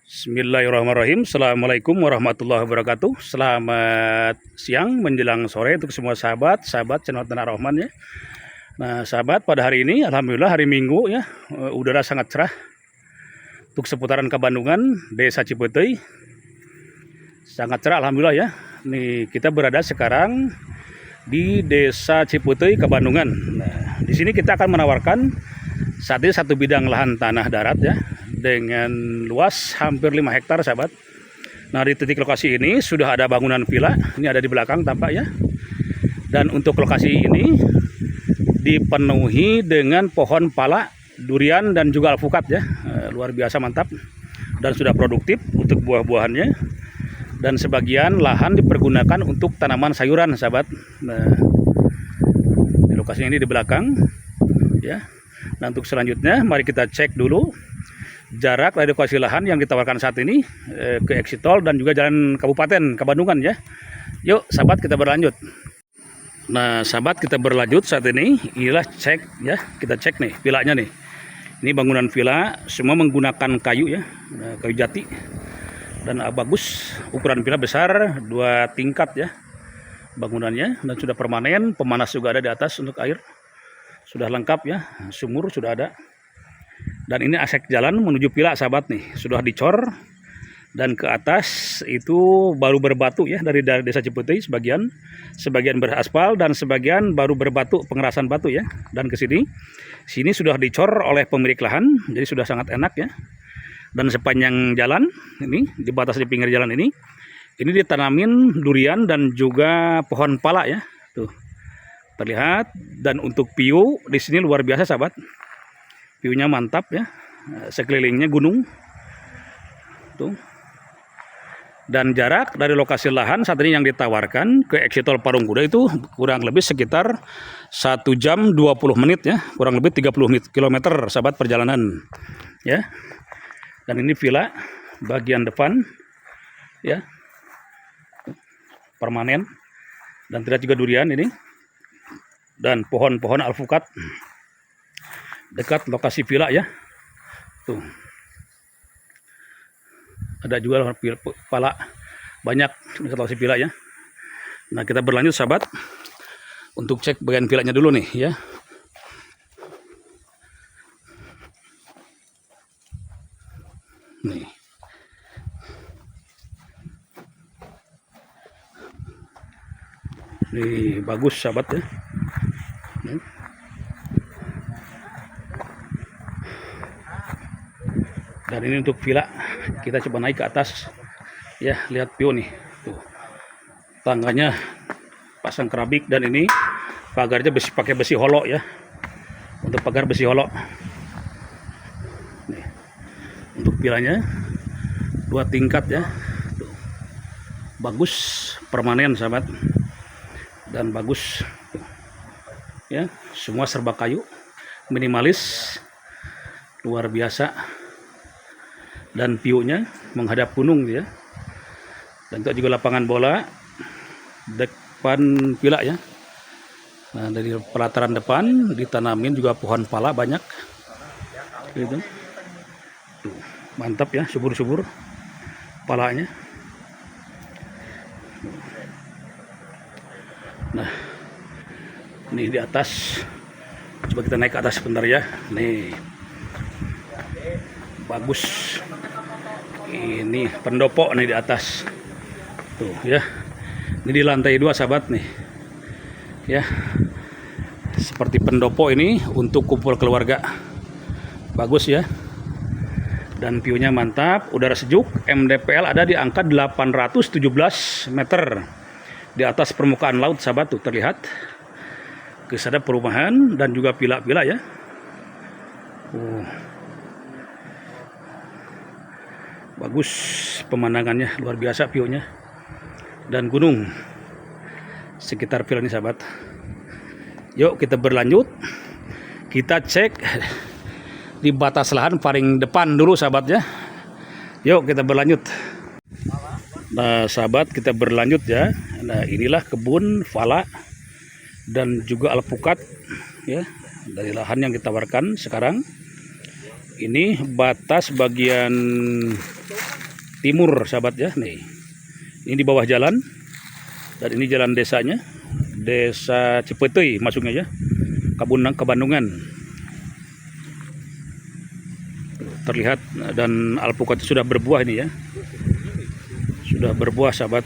Bismillahirrahmanirrahim. Assalamualaikum warahmatullahi wabarakatuh. Selamat siang menjelang sore untuk semua sahabat channel Tanah Rahman ya. Nah sahabat, pada hari ini alhamdulillah hari Minggu ya, udara sangat cerah untuk seputaran Kabandungan, Desa Cipeuteui. Sangat cerah alhamdulillah ya. Nih kita berada sekarang di Desa Cipeuteui, Kabandungan. Nah, di sini kita akan menawarkan saat ini satu bidang lahan tanah darat ya, dengan luas hampir 5 hektar sahabat. Nah di titik lokasi ini sudah ada bangunan villa, ini ada di belakang tampak ya. Dan untuk lokasi ini dipenuhi dengan pohon pala, durian dan juga alpukat ya, luar biasa mantap. Dan sudah produktif untuk buah-buahannya. Dan sebagian lahan dipergunakan untuk tanaman sayuran sahabat. Nah, di lokasi ini di belakang ya. Nah untuk selanjutnya mari kita cek dulu jarak dari lokasi lahan yang ditawarkan saat ini ke exit tol dan juga jalan Kabupaten Kabandungan ya. Yuk sahabat kita berlanjut. Nah sahabat kita berlanjut saat ini. Inilah cek ya, kita cek nih villanya nih. Ini bangunan villa semua menggunakan kayu ya, kayu jati. Dan bagus, ukuran villa besar, 2 tingkat ya bangunannya. Dan sudah permanen, pemanas juga ada di atas untuk air. Sudah lengkap ya, sumur sudah ada. Dan ini akses jalan menuju villa sahabat nih, sudah dicor. Dan ke atas itu baru berbatu ya, dari Desa Cipeuteui sebagian beraspal dan sebagian baru berbatu, pengerasan batu ya. Dan ke sini sudah dicor oleh pemilik lahan, jadi sudah sangat enak ya. Dan sepanjang jalan ini, di batas di pinggir jalan ini ditanamin durian dan juga pohon pala ya. Tuh. Terlihat. Dan untuk view di sini luar biasa sahabat. View-nya mantap ya. Sekelilingnya gunung. Tuh. Dan jarak dari lokasi lahan saat ini yang ditawarkan ke exit tol Parung Kuda itu kurang lebih sekitar 1 jam 20 menit ya, kurang lebih 30 km sahabat perjalanan ya. Dan ini villa bagian depan ya, permanen, dan terlihat juga durian ini dan pohon-pohon alpukat dekat lokasi villa ya. Tuh. Ada juga pala banyak dekat lokasi villa ya. Nah, kita berlanjut sahabat untuk cek bagian villanya dulu nih ya. Nih. Ini bagus sahabat ya. Nih. Dan ini untuk villa, kita coba naik ke atas ya, lihat view nih. Tuh. Tangganya pasang keramik dan ini pagarnya pakai besi holo ya. Untuk pagar besi holo. Nih. Untuk villanya 2 tingkat ya. Tuh. Bagus, permanen sahabat. Dan bagus. Tuh. Ya, semua serba kayu, minimalis, luar biasa. Dan view-nya menghadap gunung ya. Dan itu juga lapangan bola depan villa ya. Nah dari pelataran depan ditanamin juga pohon pala banyak gitu. Tuh, mantap ya, subur-subur palanya. Nah ini di atas, coba kita naik ke atas sebentar ya. Nih bagus, ini pendopo nih di atas tuh ya. Ini di lantai 2 sahabat nih ya, seperti pendopo ini untuk kumpul keluarga. Bagus ya, dan view-nya mantap, udara sejuk, MDPL ada di angka 817 meter di atas permukaan laut sahabat. Tuh terlihat ada perumahan dan juga villa-villa ya. Bagus pemandangannya, luar biasa view-nya. Dan gunung sekitar villa ini sahabat. Yuk kita berlanjut. Kita cek di batas lahan paling depan dulu sahabat ya. Yuk kita berlanjut. Nah sahabat, kita berlanjut ya. Nah inilah kebun pala dan juga alpukat ya, dari lahan yang ditawarkan sekarang. Ini batas bagian timur sahabat ya. Nih, ini di bawah jalan, dan ini jalan desanya, Desa Cipetui masuknya ya, ke Bandungan. Terlihat, dan alpukat sudah berbuah ini ya, sudah berbuah sahabat.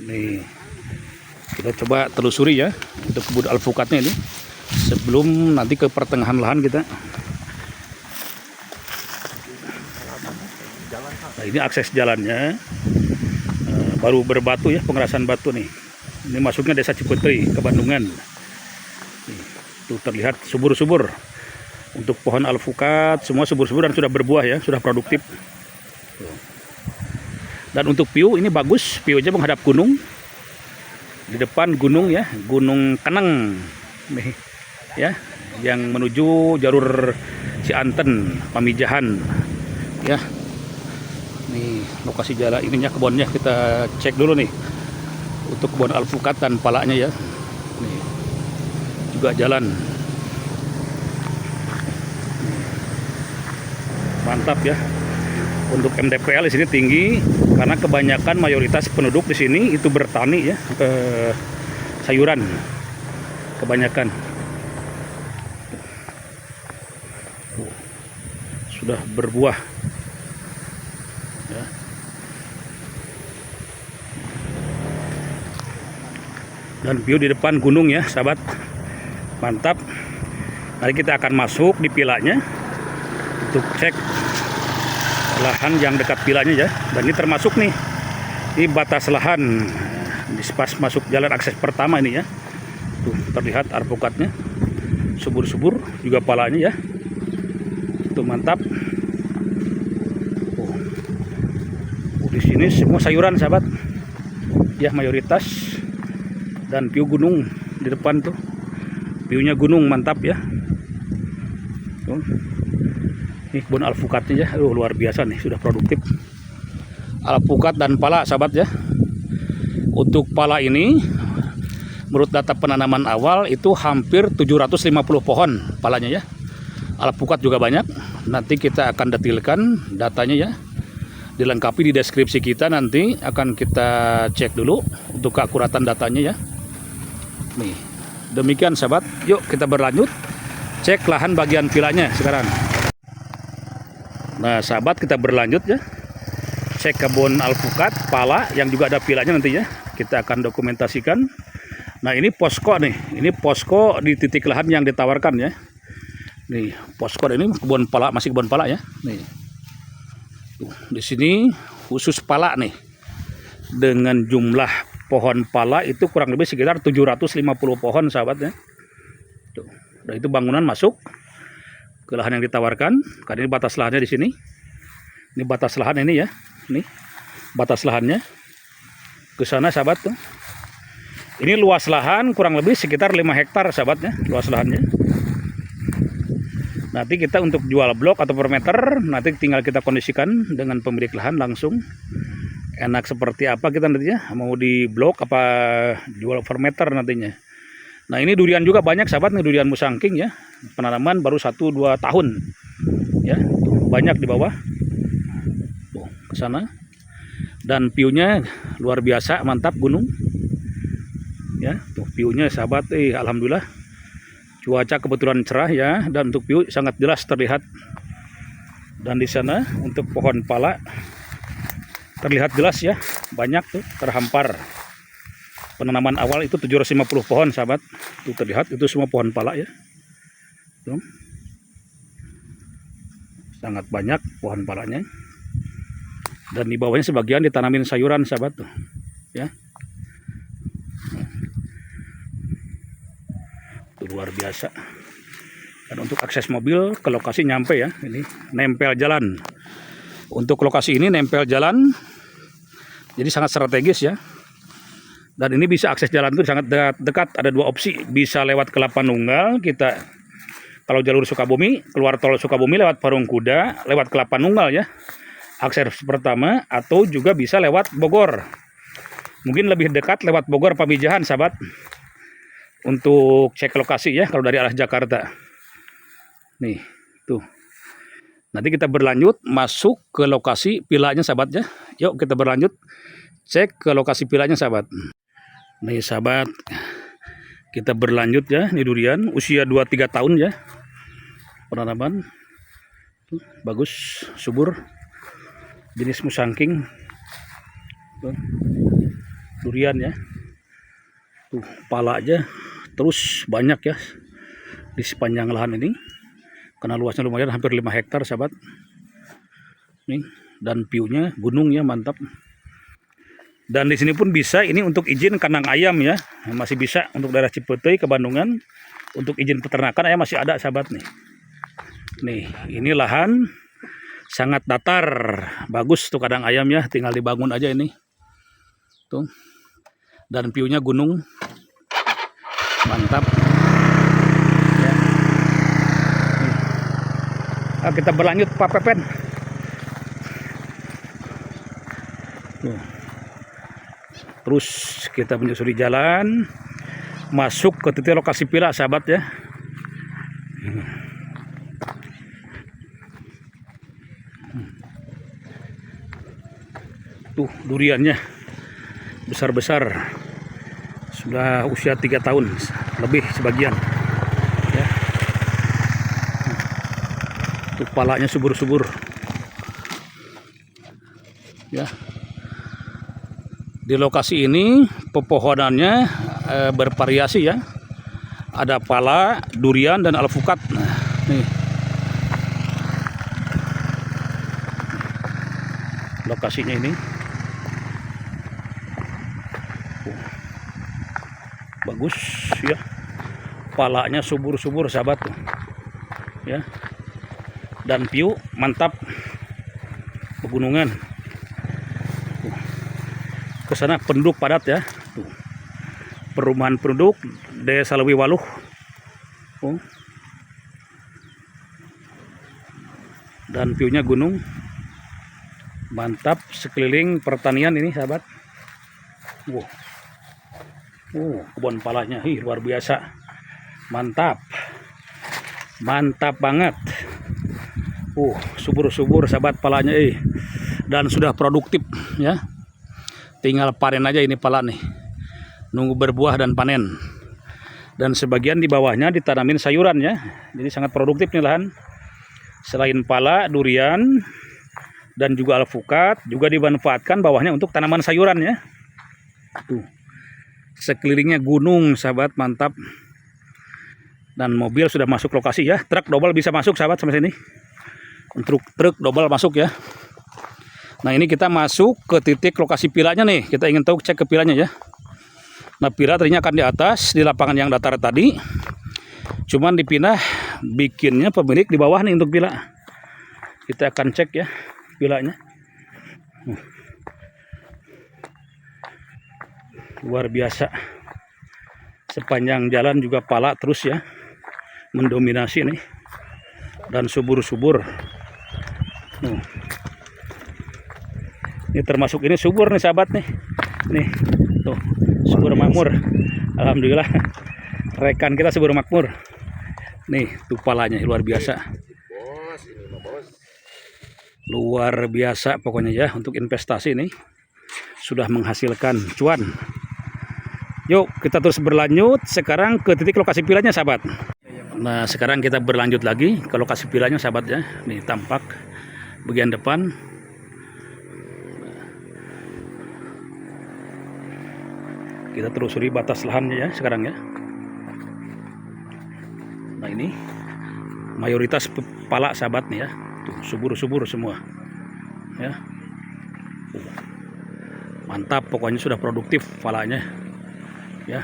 Nih, kita coba telusuri ya untuk kebun alpukatnya ini sebelum nanti ke pertengahan lahan kita. Nah, ini akses jalannya baru berbatu ya, pengerasan batu nih. Ini masuknya Desa Cipetui ke Bandungan. Nih, tuh terlihat subur-subur untuk pohon alpukat, semua subur-subur dan sudah berbuah ya, sudah produktif. Dan untuk piu ini bagus, piunya menghadap gunung. Di depan gunung ya, Gunung Keneng nih ya, yang menuju jalur Cianten, Pamijahan ya. Nih lokasi jalan ininya, kebunnya kita cek dulu nih untuk kebun alpukat dan palanya ya. Nih juga jalan mantap ya. Untuk MDPL di sini tinggi karena kebanyakan mayoritas penduduk di sini itu bertani ya, sayuran kebanyakan. Sudah berbuah ya. Dan view di depan gunung ya sahabat, mantap. Mari kita akan masuk di pilanya untuk cek lahan yang dekat pilanya ya. Dan ini termasuk nih di batas lahan di pas masuk jalan akses pertama ini ya. Tuh terlihat alpukatnya subur-subur, juga palanya ya. Tuh mantap. Di sini semua sayuran sahabat ya, mayoritas. Dan view gunung di depan tuh, viewnya gunung mantap ya. Tuh. Ini kebun alpukatnya ya, luar biasa nih, sudah produktif. Alpukat dan pala sahabat ya. Untuk pala ini menurut data penanaman awal itu hampir 750 pohon palanya ya. Alpukat juga banyak. Nanti kita akan detailkan datanya ya, dilengkapi di deskripsi kita, nanti akan kita cek dulu untuk keakuratan datanya ya. Nih, demikian sahabat. Yuk kita berlanjut cek lahan bagian pilanya sekarang. Nah sahabat, kita berlanjut ya, cek kebun alpukat pala yang juga ada pilanya nanti ya, kita akan dokumentasikan. Nah ini posko nih, ini posko di titik lahan yang ditawarkan ya. Nih posko ini kebun pala, masih kebun pala ya. Nih tuh, di sini khusus pala nih, dengan jumlah pohon pala itu kurang lebih sekitar 750 pohon sahabat ya. Tuh, dan itu bangunan masuk ke lahan yang ditawarkan. Karena ini batas lahannya di sini. Ini batas lahan ini ya. Ini batas lahannya. Ke sana sahabat tuh. Ini luas lahan kurang lebih sekitar 5 hektar sahabatnya, luas lahannya. Nanti kita untuk jual blok atau per meter, nanti tinggal kita kondisikan dengan pemilik lahan langsung. Enak seperti apa kita nantinya, mau di blok apa jual per meter nantinya. Nah ini durian juga banyak sahabat nih, durian musangking ya. Penanaman baru 1-2 tahun ya. Tuh, banyak di bawah. Tuh, ke sana. Dan view-nya luar biasa, mantap gunung. Ya, tuh view-nya sahabat, alhamdulillah. Cuaca kebetulan cerah ya, dan untuk view sangat jelas terlihat. Dan di sana untuk pohon pala terlihat jelas ya, banyak tuh terhampar. Penanaman awal itu 750 pohon sahabat, itu terlihat, itu semua pohon pala ya. Tuh. Sangat banyak pohon palanya. Dan di bawahnya sebagian ditanamin sayuran sahabat tuh ya. Itu luar biasa. Dan untuk akses mobil ke lokasi nyampe ya, ini nempel jalan. Untuk lokasi ini nempel jalan, jadi sangat strategis ya. Dan ini bisa akses jalan itu sangat dekat. Ada 2 opsi, bisa lewat Kelapa Nunggal, kita kalau jalur Sukabumi, keluar tol Sukabumi lewat Parung Kuda, lewat Kelapa Nunggal ya, akses pertama. Atau juga bisa lewat Bogor, mungkin lebih dekat lewat Bogor Pamijahan sahabat, untuk cek lokasi ya kalau dari arah Jakarta. Nih tuh, Nanti kita berlanjut masuk ke lokasi pilanya sahabat ya. Yuk kita berlanjut cek ke lokasi pilanya sahabat. Nih sahabat, kita berlanjut ya. Ini durian usia 2-3 tahun ya. Penanaman bagus, subur. Jenis musangking. Durian ya. Tuh pala aja terus banyak ya di sepanjang lahan ini. Karena luasnya lumayan hampir 5 hektar sahabat. Nih, dan view-nya gunung ya, mantap. Dan di sini pun bisa ini untuk izin kandang ayam ya. Masih bisa untuk daerah Cipeteuy ke Bandungan. Untuk izin peternakan ayam masih ada sahabat nih. Nih, ini lahan sangat datar. Bagus tuh kandang ayam ya, tinggal dibangun aja ini. Tuh. Dan view-nya gunung. Mantap. Kita berlanjut Pak Pepen. Terus kita menyusuri jalan masuk ke titik lokasi pila sahabat ya. Tuh duriannya besar-besar, sudah usia 3 tahun lebih sebagian ya. Kepalanya subur-subur ya. Di lokasi ini pepohonannya bervariasi ya, ada pala, durian, dan alpukat. Nah, nih lokasinya ini bagus ya, palanya subur-subur sahabat tuh ya. Dan view mantap, pegunungan. Ke sana penduduk padat ya. Tuh. Perumahan penduduk Desa Leuwi Waluh. Dan view-nya gunung. Mantap, sekeliling pertanian ini sahabat. Kebun palanya luar biasa. Mantap. Mantap banget. Subur-subur sahabat palanya dan sudah produktif ya. Tinggal panen aja ini pala nih. Nunggu berbuah dan panen. Dan sebagian di bawahnya ditanamin sayuran ya. Jadi sangat produktif nih lahan. Selain pala, durian, dan juga alpukat, juga dimanfaatkan bawahnya untuk tanaman sayuran ya. Tuh. Sekelilingnya gunung sahabat, mantap. Dan mobil sudah masuk lokasi ya. Truk double bisa masuk sahabat sampai sini. Untuk truk double masuk ya. Nah ini kita masuk ke titik lokasi pilanya nih. Kita ingin tahu cek ke pilanya ya. Nah pila tadinya akan di atas di lapangan yang datar tadi. Cuman dipindah bikinnya pemilik di bawah nih untuk pila. Kita akan cek ya pilanya. Luar biasa. Sepanjang jalan juga pala terus ya. Mendominasi nih. Dan subur-subur. Ini termasuk ini subur nih sahabat nih. Nih, tuh subur makmur. Alhamdulillah. Rekan kita subur makmur. Nih, tuh palanya luar biasa. Luar biasa pokoknya ya, untuk investasi nih sudah menghasilkan cuan. Yuk, kita terus berlanjut sekarang ke titik lokasi pilanya sahabat. Nah, sekarang kita berlanjut lagi ke lokasi pilanya sahabat ya. Nih tampak bagian depan. Kita telusuri batas lahannya ya sekarang ya. Nah ini mayoritas pala sahabat nih ya. Tuh subur-subur semua. Ya. Mantap, pokoknya sudah produktif palanya. Ya.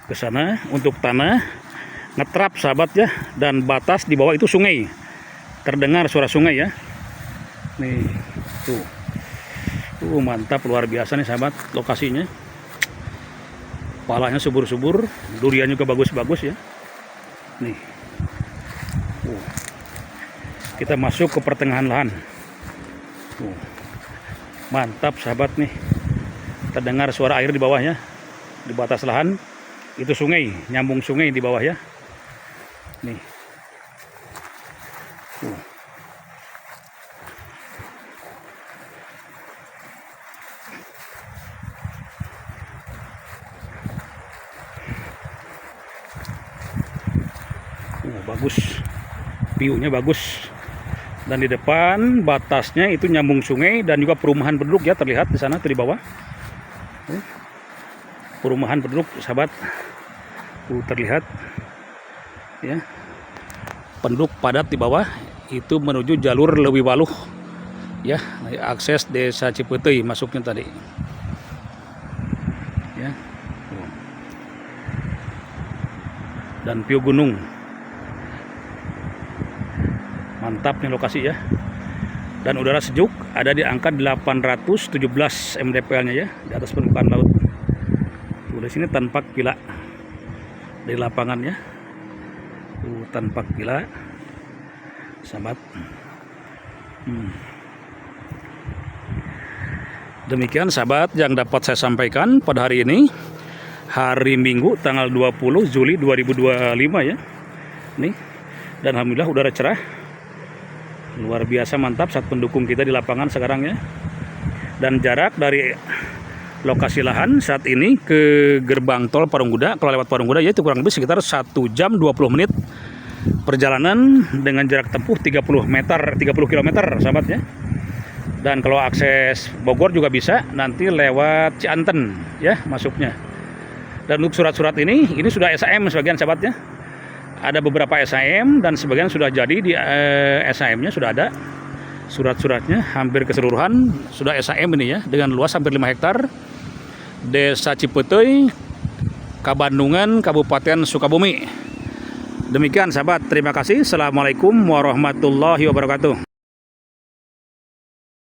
Ke sana untuk tanah ngetrap sahabat ya, dan batas di bawah itu sungai. Terdengar suara sungai ya. Nih, tuh. Mantap, luar biasa nih sahabat lokasinya. Palanya subur-subur, durian juga bagus-bagus ya. Nih. Kita masuk ke pertengahan lahan. Mantap sahabat nih. Terdengar suara air di bawahnya. Di batas lahan Itu sungai, nyambung sungai di bawah ya. Nih. Bagus. View-nya bagus. Dan di depan batasnya itu nyambung sungai dan juga perumahan penduduk ya, terlihat di sana tuh di bawah. Perumahan penduduk sahabat. Terlihat ya. Penduduk padat di bawah itu menuju jalur Leuwi Waluh ya, akses Desa Cipeuteui masuknya tadi ya. Dan view gunung, mantap nih lokasi ya. Dan udara sejuk ada di angka 817 mdpl-nya ya, di atas permukaan laut. Di sini tanpa pila dari lapangan ya. Tanpa pila sahabat. Demikian sahabat yang dapat saya sampaikan pada hari ini, hari Minggu tanggal 20 Juli 2025 ya. Nih, dan alhamdulillah udara cerah, luar biasa mantap saat pendukung kita di lapangan sekarang ya. Dan jarak dari lokasi lahan saat ini ke gerbang tol Parungkuda, kalau lewat Parungkuda yaitu kurang lebih sekitar 1 jam 20 menit perjalanan dengan jarak tempuh 30 km sahabat ya. Dan kalau akses Bogor juga bisa nanti lewat Cianten ya masuknya. Dan untuk surat-surat ini sudah SAM sebagian sahabat ya. Ada beberapa SAM dan sebagian sudah jadi di SAM-nya sudah ada. Surat-suratnya hampir keseluruhan sudah SAM ini ya, dengan luas hampir 5 hektar. Desa Cipeuteui, Kabandungan, Kabupaten Sukabumi. Demikian sahabat, terima kasih. Assalamualaikum warahmatullahi wabarakatuh.